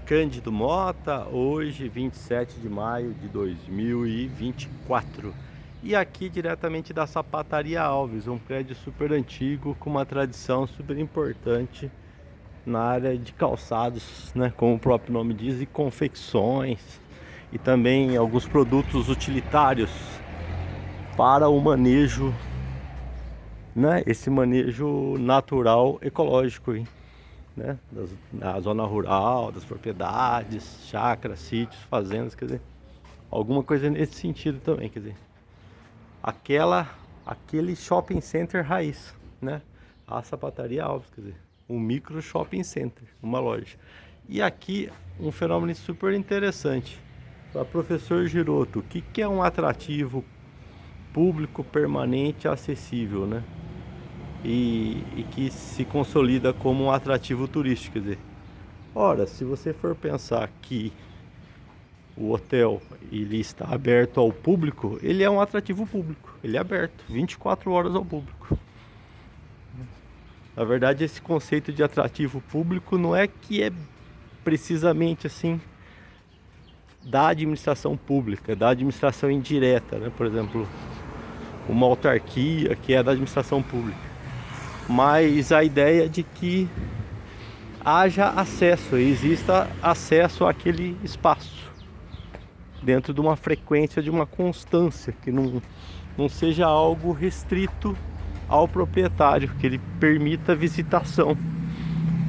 Cândido Mota, hoje 27 de maio de 2024. E aqui diretamente da Sapataria Alves, um prédio super antigo com uma tradição super importante na área de calçados, né, como o próprio nome diz, e confecções e também alguns produtos utilitários para o manejo, né, esse manejo natural ecológico, hein? Né, da zona rural, das propriedades, chácaras, sítios, fazendas, quer dizer, alguma coisa nesse sentido também, quer dizer, aquele shopping center raiz, né, a Sapataria Alves, quer dizer, um micro shopping center, uma loja. E aqui um fenômeno super interessante para professor Giroto, o que é um atrativo público permanente acessível, né? E que se consolida como um atrativo turístico, quer dizer, ora, se você for pensar que o hotel ele está aberto ao público, ele é um atrativo público, ele é aberto 24 horas ao público. Na verdade, esse conceito de atrativo público não é que é precisamente assim da administração pública, da administração indireta, né? Por exemplo, uma autarquia que é da administração pública, mas a ideia de que haja acesso, exista acesso àquele espaço dentro de uma frequência, de uma constância, que não seja algo restrito ao proprietário, que ele permita visitação.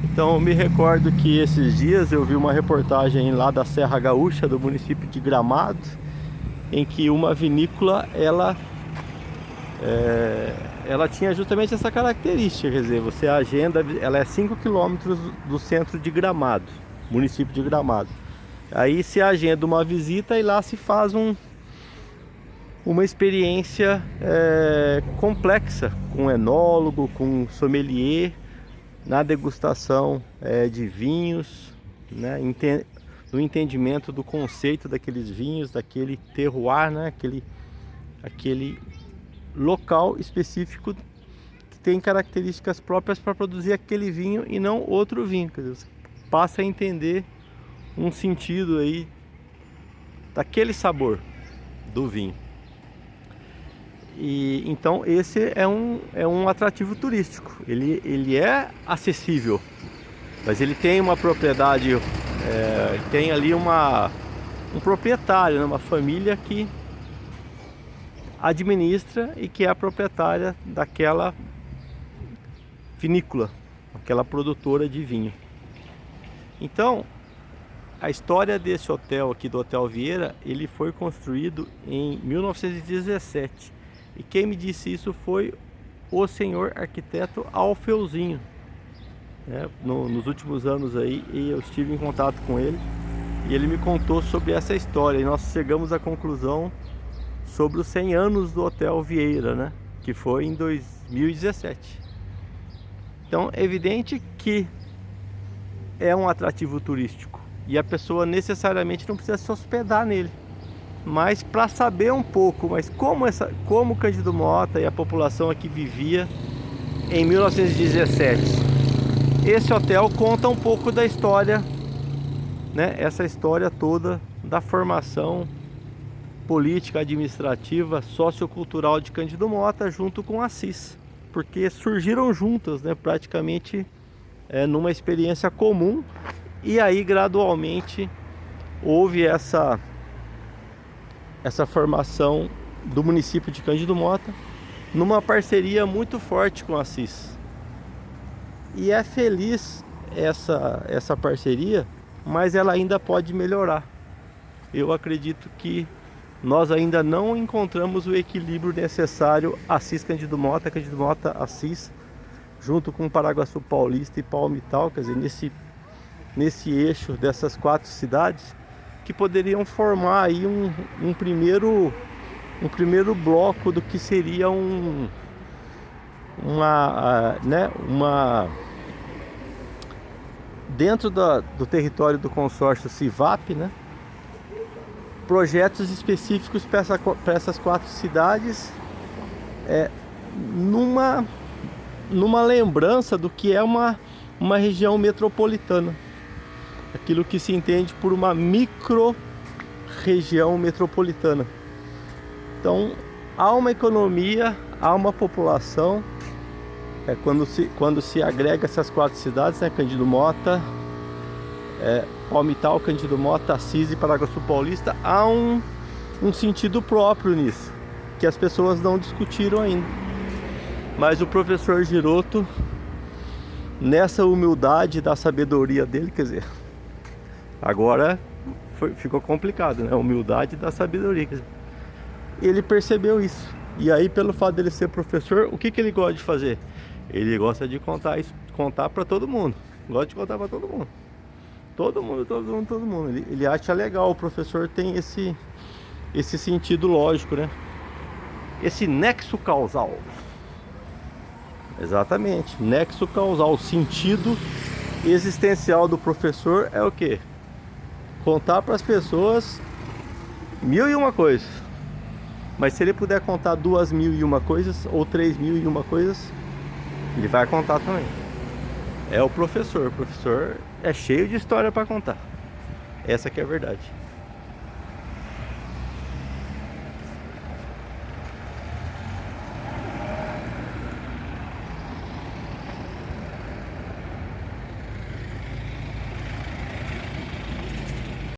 Então eu me recordo que esses dias eu vi uma reportagem lá da Serra Gaúcha, do município de Gramado, em que uma vinícola ela tinha justamente essa característica, quer dizer, você agenda, ela é 5 quilômetros do centro de Gramado, município de Gramado. Aí se agenda uma visita e lá se faz uma experiência complexa, com enólogo, com sommelier, na degustação de vinhos, né, no entendimento do conceito daqueles vinhos, daquele terroir, né, aquele local específico que tem características próprias para produzir aquele vinho e não outro vinho. Quer dizer, você passa a entender um sentido aí daquele sabor do vinho. E então esse é um atrativo turístico. Ele é acessível, mas ele tem uma propriedade, tem ali um proprietário, né, uma família que administra e que é a proprietária daquela vinícola, aquela produtora de vinho. Então, a história desse hotel aqui, do Hotel Vieira, ele foi construído em 1917. E quem me disse isso foi o senhor arquiteto Alfeuzinho, né? Nos últimos anos aí, eu estive em contato com ele e ele me contou sobre essa história. E nós chegamos à conclusão sobre os 100 anos do Hotel Vieira, né? Que foi em 2017. Então é evidente que é um atrativo turístico e a pessoa necessariamente não precisa se hospedar nele, mas para saber um pouco, mas como Cândido Mota e a população aqui vivia em 1917. Esse hotel conta um pouco da história, né? Essa história toda da formação política, administrativa, sociocultural de Cândido Mota junto com Assis, porque surgiram juntas, né, praticamente numa experiência comum, e aí gradualmente houve essa formação do município de Cândido Mota numa parceria muito forte com Assis. E é feliz essa parceria, mas ela ainda pode melhorar. Eu acredito que nós ainda não encontramos o equilíbrio necessário Assis Cândido Mota Assis, junto com Paraguaçu Paulista e Palmital, quer dizer, nesse eixo dessas 4 cidades, que poderiam formar aí um primeiro bloco do que seria dentro do território do consórcio CIVAP, né? Projetos específicos para essas 4 cidades, numa lembrança do que é uma região metropolitana. aquilo que se entende por uma micro-região metropolitana. Então, há uma economia, há uma população. Quando se agrega essas 4 cidades, né, Cândido Mota, Palmital, Cândido Mota, Assis e Paraguaçu Paulista, há um sentido próprio nisso, que as pessoas não discutiram ainda. Mas o professor Giroto, nessa humildade da sabedoria dele, quer dizer, agora ficou complicado, né? Humildade da sabedoria, quer dizer, ele percebeu isso. E aí, pelo fato dele ser professor, o que ele gosta de fazer? Ele gosta de contar para todo mundo. Gosta de contar para todo mundo. Todo mundo. Ele acha legal. O professor tem esse sentido lógico, né? Esse nexo causal. Exatamente. Nexo causal. O sentido existencial do professor é o quê? Contar para as pessoas 1001 coisas. Mas se ele puder contar 2001 coisas ou 3001 coisas, ele vai contar também. É o professor. O professor é cheio de história para contar. Essa que é a verdade.